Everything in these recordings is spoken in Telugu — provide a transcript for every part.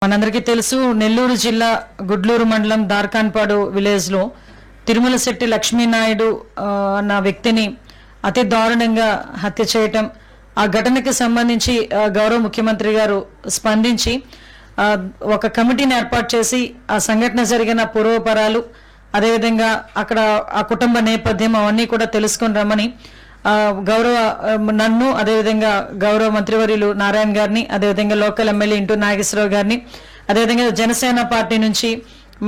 మనందరికీ తెలుసు నెల్లూరు జిల్లా గుడ్లూరు మండలం దార్కాన్పాడు విలేజ్ లో తిరుమల శెట్టి లక్ష్మీనాయుడు అన్న వ్యక్తిని అతి దారుణంగా హత్య చేయటం, ఆ ఘటనకి సంబంధించి గౌరవ ముఖ్యమంత్రి గారు స్పందించి ఒక కమిటీని ఏర్పాటు చేసి ఆ సంఘటన జరిగిన పూర్వపరాలు, అదేవిధంగా అక్కడ ఆ కుటుంబ నేపథ్యం అవన్నీ కూడా తెలుసుకొని రమ్మని గౌరవ నన్ను, అదేవిధంగా గౌరవ మంత్రివర్యులు నారాయణ గారిని, అదేవిధంగా లోకల్ ఎమ్మెల్యే ఇంటూ నాగేశ్వరరావు గారిని, అదేవిధంగా జనసేన పార్టీ నుంచి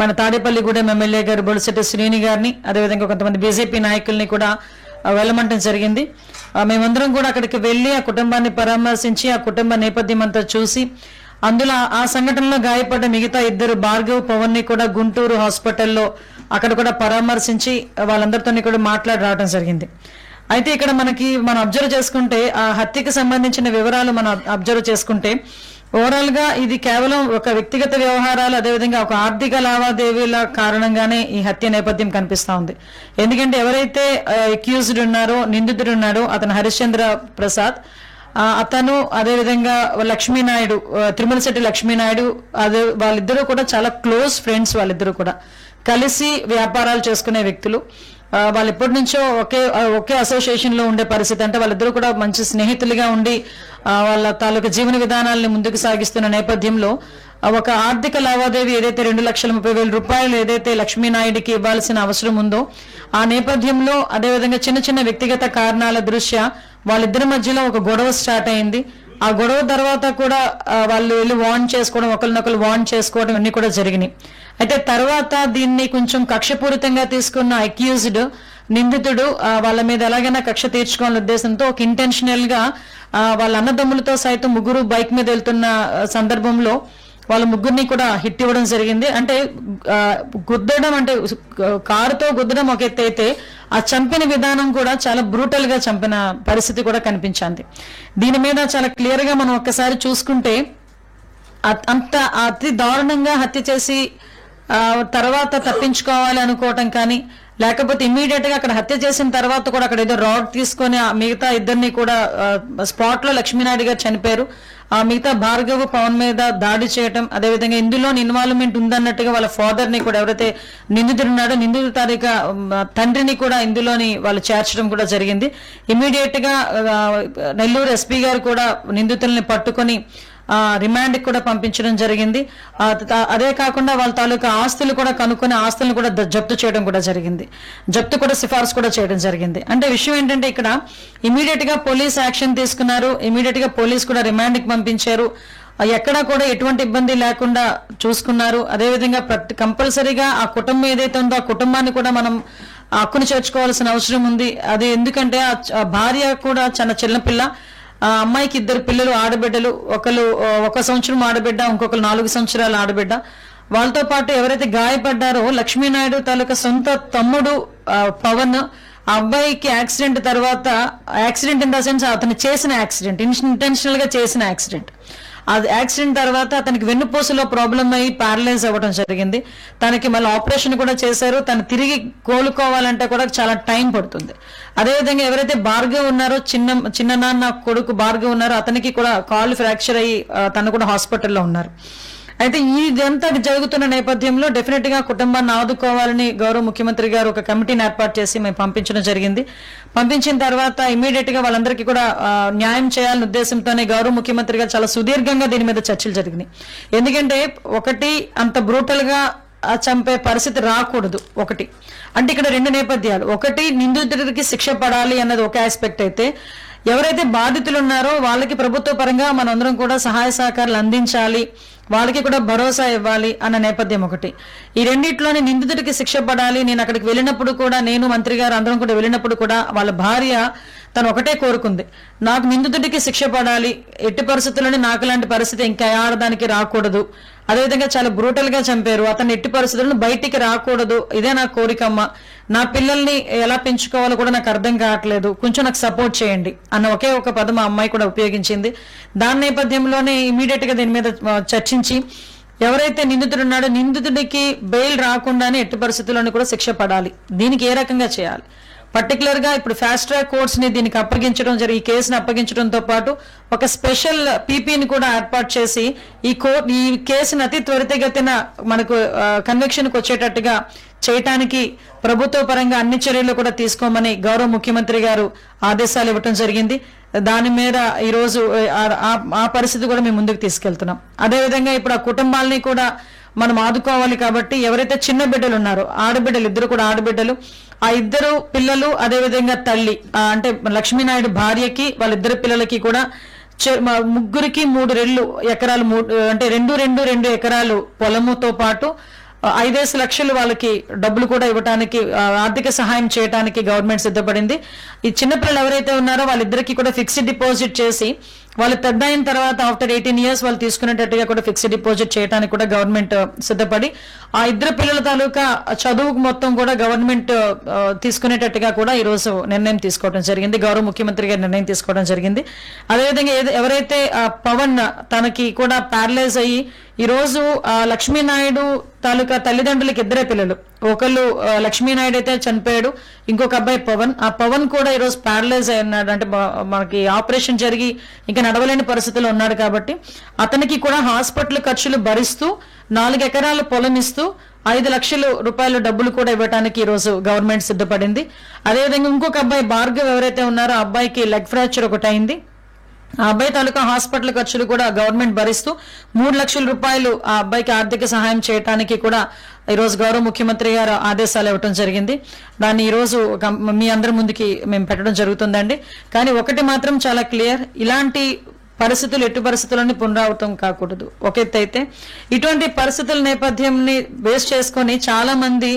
మన తాడేపల్లిగూడెం ఎమ్మెల్యే గారు బొలిశెట్టి శ్రీని గారిని, అదేవిధంగా కొంతమంది బీజేపీ నాయకుల్ని కూడా వెళ్ళమంటం జరిగింది. మేమందరం కూడా అక్కడికి వెళ్ళి ఆ కుటుంబాన్ని పరామర్శించి ఆ కుటుంబ నేపథ్యం అంతా చూసి, అందులో ఆ సంఘటనలో గాయపడ్డ మిగతా ఇద్దరు భార్గవ్, పవన్ ని కూడా గుంటూరు హాస్పిటల్లో అక్కడ కూడా పరామర్శించి వాళ్ళందరితో కూడా మాట్లాడి రావడం జరిగింది. అయితే ఇక్కడ మనం అబ్జర్వ్ చేసుకుంటే ఆ హత్యకి సంబంధించిన వివరాలు మనం అబ్జర్వ్ చేసుకుంటే ఓవరాల్ గా ఇది కేవలం ఒక వ్యక్తిగత వ్యవహారాలు, అదేవిధంగా ఒక ఆర్థిక లావాదేవీల కారణంగానే ఈ హత్య నేపథ్యం కనిపిస్తా ఉంది. ఎందుకంటే ఎవరైతే అక్యూజ్డ్ ఉన్నారో, నిందితుడు ఉన్నారో అతను హరిశ్చంద్ర ప్రసాద్, అతను అదేవిధంగా లక్ష్మీనాయుడు, తిరుమల శెట్టి లక్ష్మీనాయుడు, అదే వాళ్ళిద్దరూ కూడా చాలా క్లోజ్ ఫ్రెండ్స్. వాళ్ళిద్దరూ కూడా కలిసి వ్యాపారాలు చేసుకునే వ్యక్తులు. వాళ్ళు ఎప్పటి నుంచో ఒకే అసోసియేషన్ లో ఉండే పరిస్థితి. అంటే వాళ్ళిద్దరూ కూడా మంచి స్నేహితులుగా ఉండి వాళ్ళ తాలూకు జీవన విధానాలను ముందుకు సాగిస్తున్న నేపథ్యంలో ఒక ఆర్థిక లావాదేవీ ఏదైతే 2,30,000 రూపాయలు ఏదైతే లక్ష్మీనాయుడికి ఇవ్వాల్సిన అవసరం ఉందో ఆ నేపథ్యంలో, అదేవిధంగా చిన్న చిన్న వ్యక్తిగత కారణాల దృష్ట్యా వాళ్ళిద్దరి మధ్యలో ఒక గొడవ స్టార్ట్ అయింది. ఆ గొడవ తర్వాత కూడా వాళ్ళు వెళ్ళి వార్న్ చేసుకోవడం, ఒకరినొకరు వార్న్ చేసుకోవడం అన్ని కూడా జరిగినాయి. అయితే తర్వాత దీన్ని కొంచెం కక్షపూరితంగా తీసుకున్న అక్యూజ్డ్, నిందితుడు వాళ్ళ మీద ఎలాగైనా కక్ష తీర్చుకోవాలనే ఉద్దేశంతో ఒక ఇంటెన్షనల్ గా వాళ్ళ అన్నదమ్ములతో సైతం ముగ్గురు బైక్ మీద వెళ్తున్న సందర్భంలో వాళ్ళ ముగ్గురిని కూడా హిట్ ఇవ్వడం జరిగింది. అంటే గుద్దడం, అంటే కారుతో గుద్దడం ఒక ఎత్తు అయితే ఆ చంపిన విధానం కూడా చాలా బ్రూటల్ గా చంపిన పరిస్థితి కూడా కనిపించింది. దీని మీద చాలా క్లియర్ గా మనం ఒక్కసారి చూసుకుంటే అంత అతి దారుణంగా హత్య చేసి తర్వాత తప్పించుకోవాలి అనుకోవటం కానీ, లేకపోతే ఇమ్మీడియట్ గా అక్కడ హత్య చేసిన తర్వాత కూడా అక్కడ ఏదో రాడ్ తీసుకొని మిగతా ఇద్దరిని కూడా స్పాట్ లో లక్ష్మీనాయుడు గారు చనిపోయారు. ఆ మిగతా భార్గవ్, పవన్ మీద దాడి చేయటం, అదేవిధంగా ఇందులో ఇన్వాల్వ్మెంట్ ఉందన్నట్టుగా వాళ్ళ ఫాదర్ ని కూడా, ఎవరైతే నిందితుడు ఉన్నాడో నిందితుడు తారీఖు తండ్రిని కూడా ఇందులోని వాళ్ళు చేర్చడం కూడా జరిగింది. ఇమ్మీడియట్ గా నెల్లూరు ఎస్పీ గారు కూడా నిందితుల్ని పట్టుకొని రిమాండ్ కూడా పంపించడం జరిగింది. అదే కాకుండా వాళ్ళ తాలూకా ఆస్తులు కూడా కనుక్కొని ఆస్తులను కూడా జప్తు చేయడం కూడా జరిగింది. జప్తు కూడా సిఫార్సు కూడా చేయడం జరిగింది. అంటే విషయం ఏంటంటే ఇక్కడ ఇమీడియట్ గా పోలీస్ యాక్షన్ తీసుకున్నారు, ఇమీడియట్ గా పోలీస్ కూడా రిమాండ్ కి పంపించారు. ఎక్కడా కూడా ఎటువంటి ఇబ్బంది లేకుండా చూసుకున్నారు. అదేవిధంగా కంపల్సరీగా ఆ కుటుంబం ఏదైతే ఉందో ఆ కుటుంబాన్ని కూడా మనం హక్కును చేర్చుకోవాల్సిన అవసరం ఉంది. అది ఎందుకంటే ఆ భార్య కూడా చాలా చిన్నపిల్ల, ఆ అమ్మాయికి ఇద్దరు పిల్లలు, ఆడబిడ్డలు, ఒకరు 1 సంవత్సరం ఆడబిడ్డ, ఇంకొకరు 4 సంవత్సరాల ఆడబిడ్డ. వాళ్ళతో పాటు ఎవరైతే గాయపడ్డారో లక్ష్మీనాయుడు తాలూకా సొంత తమ్ముడు పవన్, ఆ అబ్బాయికి యాక్సిడెంట్ తర్వాత, యాక్సిడెంట్ ఇన్ ద సెన్స్ అతను చేసిన యాక్సిడెంట్, ఇంటెన్షనల్ గా చేసిన యాక్సిడెంట్. అది యాక్సిడెంట్ తర్వాత అతనికి వెన్నుపూసలో ప్రాబ్లం అయ్యి ప్యారలైజ్ అవ్వడం జరిగింది. తనకి మళ్ళీ ఆపరేషన్ కూడా చేశారు. తను తిరిగి కోలుకోవాలంటే కూడా చాలా టైం పడుతుంది. అదేవిధంగా ఎవరైతే భార్గవ్ ఉన్నారో, చిన్న నాన్న కొడుకు భార్గవ్ ఉన్నారో అతనికి కూడా కాళ్ళు ఫ్రాక్చర్ అయ్యి తను కూడా హాస్పిటల్లో ఉన్నారు. అయితే ఇదంతా జరుగుతున్న నేపథ్యంలో డెఫినెట్ గా కుటుంబాన్ని ఆదుకోవాలని గౌరవ ముఖ్యమంత్రి గారు ఒక కమిటీని ఏర్పాటు చేసి మేము పంపించడం జరిగింది. పంపించిన తర్వాత ఇమీడియట్ గా వాళ్ళందరికీ కూడా న్యాయం చేయాలనే ఉద్దేశంతోనే గౌరవ ముఖ్యమంత్రి గారు చాలా సుదీర్ఘంగా దీని మీద చర్చలు జరిగినాయి. ఎందుకంటే ఒకటి, అంత బ్రూటల్ గా చంపే పరిస్థితి రాకూడదు. ఒకటి అంటే ఇక్కడ 2 నేపథ్యాలు. ఒకటి, నిందితుడికి శిక్ష పడాలి అన్నది ఒక ఆస్పెక్ట్ అయితే, ఎవరైతే బాధితులు ఉన్నారో వాళ్ళకి ప్రభుత్వ పరంగా మనందరం కూడా సహాయ సహకారాలు అందించాలి, వాళ్ళకి కూడా భరోసా ఇవ్వాలి అన్న నేపథ్యం ఒకటి. ఈ రెండిట్లోనే నిందితుడికి శిక్ష పడాలి. నేను అక్కడికి వెళ్ళినప్పుడు కూడా, నేను మంత్రి గారు అందరం కూడా వెళ్ళినప్పుడు కూడా వాళ్ళ భార్య తను ఒకటే కోరుకుంది, నాకు నిందితుడికి శిక్ష పడాలి, ఎట్టి పరిస్థితుల్లోనే నాకు లాంటి పరిస్థితి ఇంకా ఆడదానికి రాకూడదు. అదేవిధంగా చాలా బ్రూటల్ గా చంపారు, అతను ఎట్టి పరిస్థితులను బయటికి రాకూడదు, ఇదే నా కోరికమ్మ, నా పిల్లల్ని ఎలా పెంచుకోవాలో కూడా నాకు అర్థం కావట్లేదు, కొంచెం నాకు సపోర్ట్ చేయండి అన్న ఒకే ఒక పదం ఆ అమ్మాయి కూడా ఉపయోగించింది. దాని నేపథ్యంలోనే ఇమీడియట్ గా దీని మీద చర్చించి ఎవరైతే నిందితుడు ఉన్నాడో నిందితుడికి బెయిల్ రాకుండానే ఎట్టి పరిస్థితుల్లోనూ కూడా శిక్ష పడాలి. దీనికి ఏ రకంగా చేయాలి, పర్టికులర్ గా ఇప్పుడు ఫాస్ట్ ట్రాక్ కోర్ట్స్ ని దీనికి అప్పగించడం ఈ కేసును అప్పగించడంతో పాటు ఒక స్పెషల్ పీపీని కూడా ఏర్పాటు చేసి ఈ కేసును అతి త్వరితగతిన మనకు కన్విక్షన్ కు వచ్చేటట్టుగా చేయటానికి ప్రభుత్వ పరంగా అన్ని చర్యలు కూడా తీసుకోమని గౌరవ ముఖ్యమంత్రి గారు ఆదేశాలు ఇవ్వటం జరిగింది. దాని మీద ఈ రోజు ఆ పరిస్థితి కూడా మేము ముందుకు తీసుకెళ్తున్నాం. అదేవిధంగా ఇప్పుడు ఆ కుటుంబాలని కూడా మనం ఆదుకోవాలి కాబట్టి ఎవరైతే చిన్న బిడ్డలు ఉన్నారో ఆడబిడ్డలు, ఇద్దరు కూడా ఆడబిడ్డలు, ఆ ఇద్దరు పిల్లలు అదేవిధంగా తల్లి అంటే లక్ష్మీనాయుడు భార్యకి వాళ్ళిద్దరు పిల్లలకి కూడా ముగ్గురికి 3 ఎకరాలు అంటే 2 ఎకరాలు పొలముతో పాటు 5 లక్షలు వాళ్ళకి డబ్బులు కూడా ఇవ్వడానికి ఆర్థిక సహాయం చేయడానికి గవర్నమెంట్ సిద్ధపడింది. ఈ చిన్నపిల్లలు ఎవరైతే ఉన్నారో వాళ్ళిద్దరికి కూడా ఫిక్స్డ్ డిపాజిట్ చేసి వాళ్ళు పెద్ద అయిన తర్వాత ఆఫ్టర్ 18 years వాళ్ళు తీసుకునేటట్టుగా కూడా ఫిక్స్డ్ డిపాజిట్ చేయడానికి కూడా గవర్నమెంట్ సిద్ధపడి ఆ ఇద్దరు పిల్లల తాలూకా చదువుకు మొత్తం కూడా గవర్నమెంట్ తీసుకునేటట్టుగా కూడా ఈ రోజు నిర్ణయం తీసుకోవడం జరిగింది. గౌరవ ముఖ్యమంత్రి గారు నిర్ణయం తీసుకోవడం జరిగింది. అదేవిధంగా ఎవరైతే పవన్ తనకి కూడా ప్యారలైజ్ అయ్యి ఈ రోజు లక్ష్మీనాయుడు తాలూకా తల్లిదండ్రులకి 2 పిల్లలు, ఒకళ్ళు లక్ష్మీనాయుడు అయితే చనిపోయాడు, ఇంకొక అబ్బాయి పవన్. ఆ పవన్ కూడా ఈ రోజు ప్యారలైజ్ అయి ఉన్నాడు, అంటే మనకి ఆపరేషన్ జరిగి ఇంకా నడవలేని పరిస్థితిలో ఉన్నాడు కాబట్టి అతనికి కూడా హాస్పిటల్ ఖర్చులు భరిస్తూ 4 ఎకరాల పొలం ఇస్తూ 5 లక్షల రూపాయల డబ్బులు కూడా ఇవ్వడానికి ఈ రోజు గవర్నమెంట్ సిద్ధపడింది. అదేవిధంగా ఇంకొక అబ్బాయి భార్గవ్ ఎవరైతే ఉన్నారో ఆ అబ్బాయికి లెగ్ ఫ్రాక్చర్ ఒకటి అయింది. ఆ అబ్బాయి తాలూకా హాస్పిటల్ ఖర్చులు కూడా గవర్నమెంట్ భరిస్తూ 3 లక్షల రూపాయలు ఆ అబ్బాయికి ఆర్థిక సహాయం చేయడానికి కూడా ఈ రోజు గౌరవ ముఖ్యమంత్రి గారు ఆదేశాలు ఇవ్వడం జరిగింది. దాన్ని ఈ రోజు మీ అందరి ముందుకి మేము పెట్టడం జరుగుతుందండి. కానీ ఒకటి మాత్రం చాలా క్లియర్, ఇలాంటి పరిస్థితులు ఎట్టి పరిస్థితుల్లోని పునరావృతం కాకూడదు. ఒక ఎత్తు అయితే ఇటువంటి పరిస్థితుల నేపథ్యంని బేస్ చేసుకొని చాలా మంది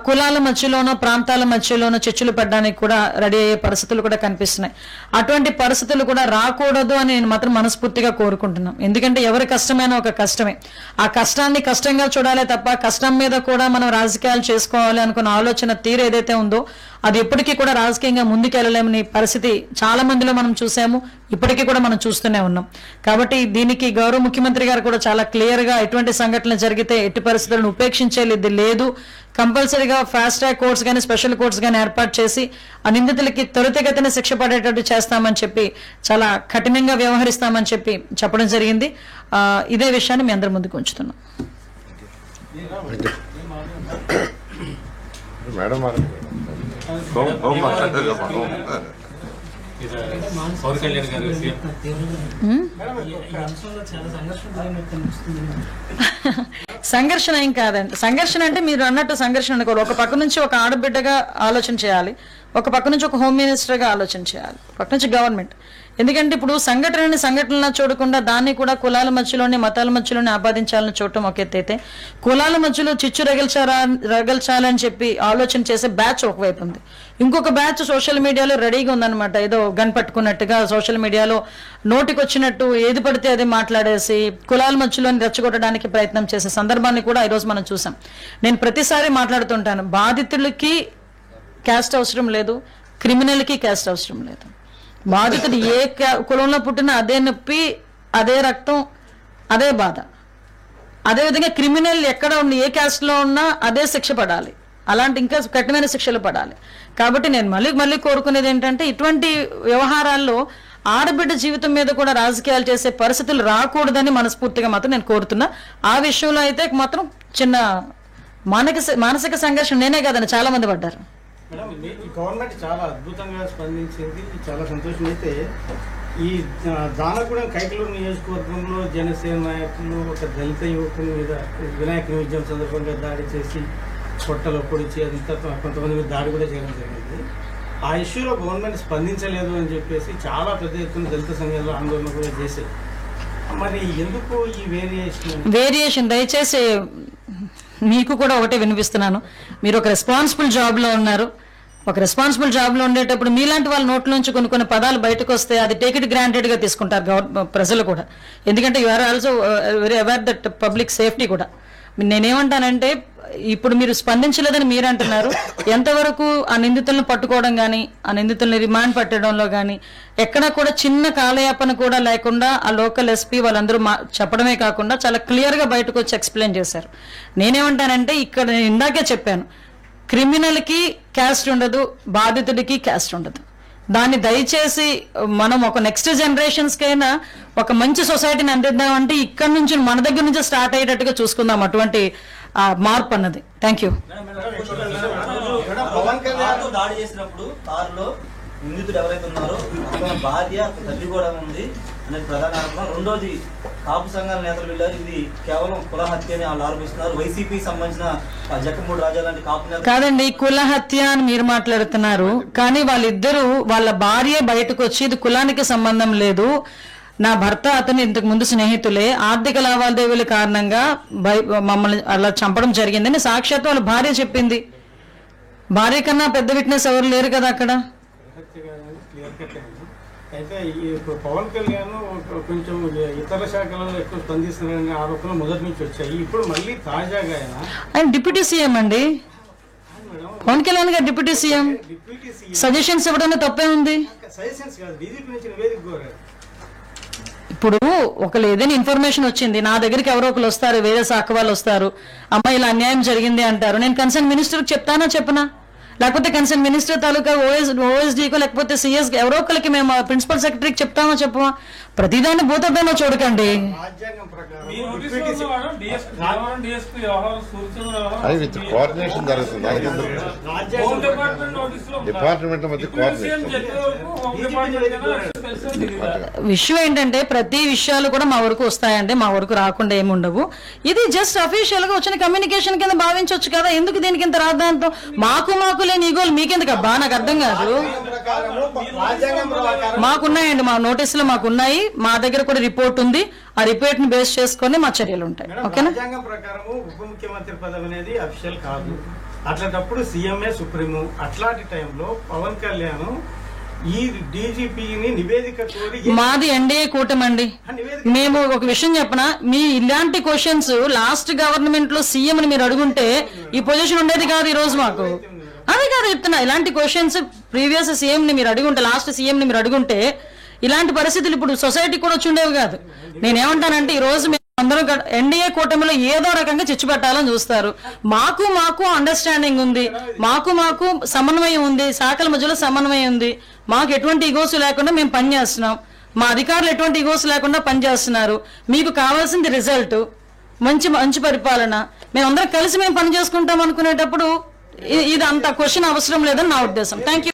కులాల మధ్యలోనో ప్రాంతాల మధ్యలోనో చిచ్చులు పడడానికి కూడా రెడీ అయ్యే పరిస్థితులు కూడా కనిపిస్తున్నాయి. అటువంటి పరిస్థితులు కూడా రాకూడదు అని నేను మాత్రం మనస్ఫూర్తిగా కోరుకుంటున్నాను. ఎందుకంటే ఎవరి కష్టమైనా ఒక కష్టమే, ఆ కష్టాన్ని కష్టంగా చూడాలి తప్ప కష్టం మీద కూడా మనం రాజకీయాలు చేసుకోవాలి అనుకున్న ఆలోచన తీరు ఏదైతే ఉందో అది ఎప్పటికీ కూడా రాజకీయంగా ముందుకెళ్లలేమని పరిస్థితి చాలా మందిలో మనం చూసాము, ఇప్పటికీ కూడా మనం చూస్తూనే ఉన్నాం. కాబట్టి దీనికి గౌరవ ముఖ్యమంత్రి గారు కూడా చాలా క్లియర్ గా ఎటువంటి సంఘటనలు జరిగితే ఎట్టి పరిస్థితులను ఉపేక్షించేది లేదు, కంపల్సరీగా ఫాస్ట్ ట్రాక్ కోర్ట్స్ కానీ స్పెషల్ కోర్ట్స్ కానీ ఏర్పాటు చేసి ఆ నిందితులకి త్వరితగతిన శిక్ష పడేటట్టు చేస్తామని చెప్పి చాలా కఠినంగా వ్యవహరిస్తామని చెప్పి చెప్పడం జరిగింది. ఇదే విషయాన్ని మీ అందరి ముందుకు ఉంచుతున్నాం. సంఘర్షణ ఏం కాదండి. సంఘర్షణ అంటే మీరు అన్నట్టు సంఘర్షణ అనుకోవాలి. ఒక పక్క నుంచి ఒక ఆడబిడ్డగా ఆలోచన చేయాలి, ఒక పక్క నుంచి ఒక హోమ్ మినిస్టర్గా ఆలోచన చేయాలి, పక్క నుంచి గవర్నమెంట్. ఎందుకంటే ఇప్పుడు సంఘటనలా చూడకుండా దాన్ని కూడా కులాల మధ్యలోనే మతాల మధ్యలోనే ఆపాదించాలని చూడటం ఒక ఎత్తైతే, కులాల మధ్యలో చిచ్చు రగల్చాలని చెప్పి ఆలోచన చేసే బ్యాచ్ ఒకవైపు ఉంది, ఇంకొక బ్యాచ్ సోషల్ మీడియాలో రెడీగా ఉందన్నమాట. ఏదో గన్ పట్టుకున్నట్టుగా సోషల్ మీడియాలో నోటికొచ్చినట్టు ఏది పడితే అదే మాట్లాడేసి కులాల మధ్యలోని రెచ్చగొట్టడానికి ప్రయత్నం చేసే సందర్భాన్ని కూడా ఈరోజు మనం చూసాం. నేను ప్రతిసారి మాట్లాడుతుంటాను, బాధితులకి క్యాస్ట్ అవసరం లేదు, క్రిమినల్కి క్యాస్ట్ అవసరం లేదు. బాధితుడు ఏ కులంలో పుట్టినా అదే నొప్పి, అదే రక్తం, అదే బాధ. అదేవిధంగా క్రిమినల్ ఎక్కడ ఉన్న ఏ క్యాస్ట్లో ఉన్నా అదే శిక్ష పడాలి, అలాంటి ఇంకా కఠినమైన శిక్షలు పడాలి. కాబట్టి నేను మళ్ళీ కోరుకునేది ఏంటంటే ఇటువంటి వ్యవహారాల్లో ఆడబిడ్డ జీవితం మీద కూడా రాజకీయాలు చేసే పరిస్థితులు రాకూడదని మనస్ఫూర్తిగా మాత్రం నేను కోరుతున్నా. ఆ విషయంలో అయితే మాత్రం చిన్న మానసిక సంఘర్షణ నేనే కాదని చాలా మంది పడ్డారు. మేడం, గవర్నమెంట్ చాలా అద్భుతంగా స్పందించింది, చాలా సంతోషం. అయితే ఈ దానగూడెం కైకలూరు నియోజకవర్గంలో జనసేన నాయకులు ఒక దళిత యువకుని మీద వినాయక నిమజ్జనం సందర్భంగా దాడి చేసి పొట్టలో పొడిచి అంతా కొంతమంది మీద దాడి కూడా చేయడం జరిగింది. ఆ ఇష్యూలో గవర్నమెంట్ స్పందించలేదు అని చెప్పేసి చాలా పెద్ద ఎత్తున దళిత సంఘాలు ఆందోళన కూడా చేశాయి. మరి ఎందుకు ఈ వేరియేషన్? దయచేసి మీకు కూడా ఒకటే వినిపిస్తున్నాను, మీరు ఒక రెస్పాన్సిబుల్ జాబ్లో ఉన్నారు. ఒక రెస్పాన్సిబుల్ జాబ్లో ఉండేటప్పుడు మీలాంటి వాళ్ళ నోట్ల నుంచి కొన్ని పదాలు బయటకు వస్తే అది టేక్ ఇట్ గ్రాంటెడ్గా తీసుకుంటారు ప్రజలు కూడా. ఎందుకంటే you are also very aware that public safety కూడా. నేనేమంటానంటే ఇప్పుడు మీరు స్పందించలేదని మీరు అంటున్నారు, ఎంతవరకు ఆ నిందితులను పట్టుకోవడం కానీ ఆ నిందితుల్ని రిమాండ్ పెట్టడంలో కానీ ఎక్కడా కూడా చిన్న కాలయాపన కూడా లేకుండా ఆ లోకల్ ఎస్పీ వాళ్ళందరూ చెప్పడమే కాకుండా చాలా క్లియర్గా బయటకు వచ్చి ఎక్స్ప్లెయిన్ చేశారు. నేనేమంటానంటే ఇక్కడ నేను ఇందాకే చెప్పాను, క్రిమినల్కి క్యాస్ట్ ఉండదు, బాధితుడికి క్యాస్ట్ ఉండదు. దాన్ని దయచేసి మనం ఒక నెక్స్ట్ జనరేషన్స్కైనా ఒక మంచి సొసైటీని అందిద్దామంటే ఇక్కడ నుంచి మన దగ్గర నుంచి స్టార్ట్ అయ్యేటట్టుగా చూసుకుందాం అటువంటి మార్పు అన్నది. Thank you. దాడి చేసినప్పుడు కారులో నిందితుడు ఎవరైతే ఉన్నారో అతని భార్య తల్లి కూడా ఉంది అనేది ప్రధాన ఆరోపణ. రెండోది కాపు సంఘాల నేతలు వెళ్ళారు, ఇది కేవలం కుల హత్య అని వాళ్ళు ఆరోపిస్తున్నారు. వైసీపీ సంబంధించిన జక్కమూడి రాజా లాంటి కాపు నేతలు కాదండి, కుల హత్య అని మీరు మాట్లాడుతున్నారు, కానీ వాళ్ళిద్దరూ వాళ్ళ భార్య బయటకు వచ్చి ఇది కులానికి సంబంధం లేదు, నా భర్త అతను ఇంతకు ముందు స్నేహితులే, ఆర్థిక లావాదేవీల కారణంగా మమ్మల్ని అలా చంపడం జరిగిందని సాక్షాత్ వాళ్ళ భార్య చెప్పింది. భార్య కన్నా పెద్ద విట్నెస్ ఎవరు లేరు కదా అక్కడ. అయితే ఇప్పుడు పవన్ కళ్యాణ్ కొంచెం ఇతర శాఖలలో ఎక్కువ స్పందిస్తున్నారనే ఆరోపణలు మొదటి నుంచి వచ్చాయి. ఇప్పుడు మళ్ళీ తాజాగా ఆయన డిప్యూటీ సీఎం అండి, పవన్ కళ్యాణ్ గారు డిప్యూటీ సీఎం, సజెషన్స్ ఇవ్వడం తప్పే ఉంది. సజెషన్స్ కాదు, బీజేపీ నుంచి నివేదిక కోరారు. ఇప్పుడు ఒకళ్ళు ఏదైనా ఇన్ఫర్మేషన్ వచ్చింది నా దగ్గరికి, ఎవరో ఒకరు వస్తారు, వేరే శాఖ వాళ్ళు వస్తారు, అమ్మాయి ఇలా అన్యాయం జరిగింది అంటారు, నేను కన్సర్న్ మినిస్టర్కి చెప్తానా చెప్పనా? లేకపోతే కన్సర్న్ మినిస్టర్ తాలూకా ఓఎస్డీకో లేకపోతే సిఎస్ ఎవరో ఒకరికి మేము ప్రిన్సిపల్ సెక్రటరీకి చెప్తామో చెప్పమా? ప్రతిదాన్ని భూతద్దంలో చూడకండి. రాజ్యాంగం ప్రకారం కోఆర్డినేషన్ జరుగుతుంది డిపార్ట్మెంట్ మధ్య కోఆర్డినేషన్. విషయం ఏంటంటే ప్రతి విషయాలు కూడా మా వరకు వస్తాయండి, మా వరకు రాకుండా ఏమి ఉండవు. ఇది జస్ట్ అఫీషియల్ గా వచ్చిన కమ్యూనికేషన్ కింద భావించవచ్చు కదా, ఎందుకు దీనికి ఇంత రాద్దాంతో? మాకు లేని ఈగోలు మీకెందుకు అబ్బా? నాకు అర్థం కాదు. మాకున్నాయండి, మా నోటీసులు మాకున్నాయి, మా దగ్గర కూడా రిపోర్ట్ ఉంది, ఆ రిపోర్ట్ ని బేస్ చేసుకొని మా చర్యలు ఉంటాయి. ఓకేనా? రాజ్యాంగం ప్రకారం ఉప ముఖ్యమంత్రి పదవి అనేది అఫీషియల్ కాదు, అట్లాంటప్పుడు సీఎంఏ సుప్రీము. అట్లాంటి టైంలో పవన్ కళ్యాణ్ ఈ డీజీపీని నివేదిక కోరి, మాది ఎన్డీఏ కూటమి అండి, మేము ఒక విషయం చెప్పనా, మీ ఇలాంటి క్వశ్చన్స్ లాస్ట్ గవర్నమెంట్ లో సీఎం ని మీరు అడుగుంటే ఈ పొజిషన్ ఉండేది కాదు ఈ రోజు మాకు. అదే కాదు చెప్తున్నా, ఇలాంటి క్వశ్చన్స్ ప్రీవియస్ సీఎం ని మీరు అడుగుంటే, లాస్ట్ సీఎం ని మీరు అడుగుంటే ఇలాంటి పరిస్థితులు ఇప్పుడు సొసైటీ కూడా వచ్చి ఉండేవి కాదు. నేనేమంటానంటే ఈ రోజు అందరూ ఎన్డీఏ కూటమిలో ఏదో రకంగా చిచ్చు పెట్టాలని చూస్తారు. మాకు అండర్స్టాండింగ్ ఉంది, మాకు సమన్వయం ఉంది, శాఖల మధ్యలో సమన్వయం ఉంది, మాకు ఎటువంటి ఈగోస్ లేకుండా మేము పనిచేస్తున్నాం, మా అధికారులు ఎటువంటి ఈగోస్ లేకుండా పనిచేస్తున్నారు. మీకు కావాల్సింది రిజల్ట్, మంచి పరిపాలన, మేమందరం కలిసి మేము పని చేసుకుంటాం అనుకునేటప్పుడు ఇది అంత క్వశ్చన్ అవసరం లేదని నా ఉద్దేశం. Thank you.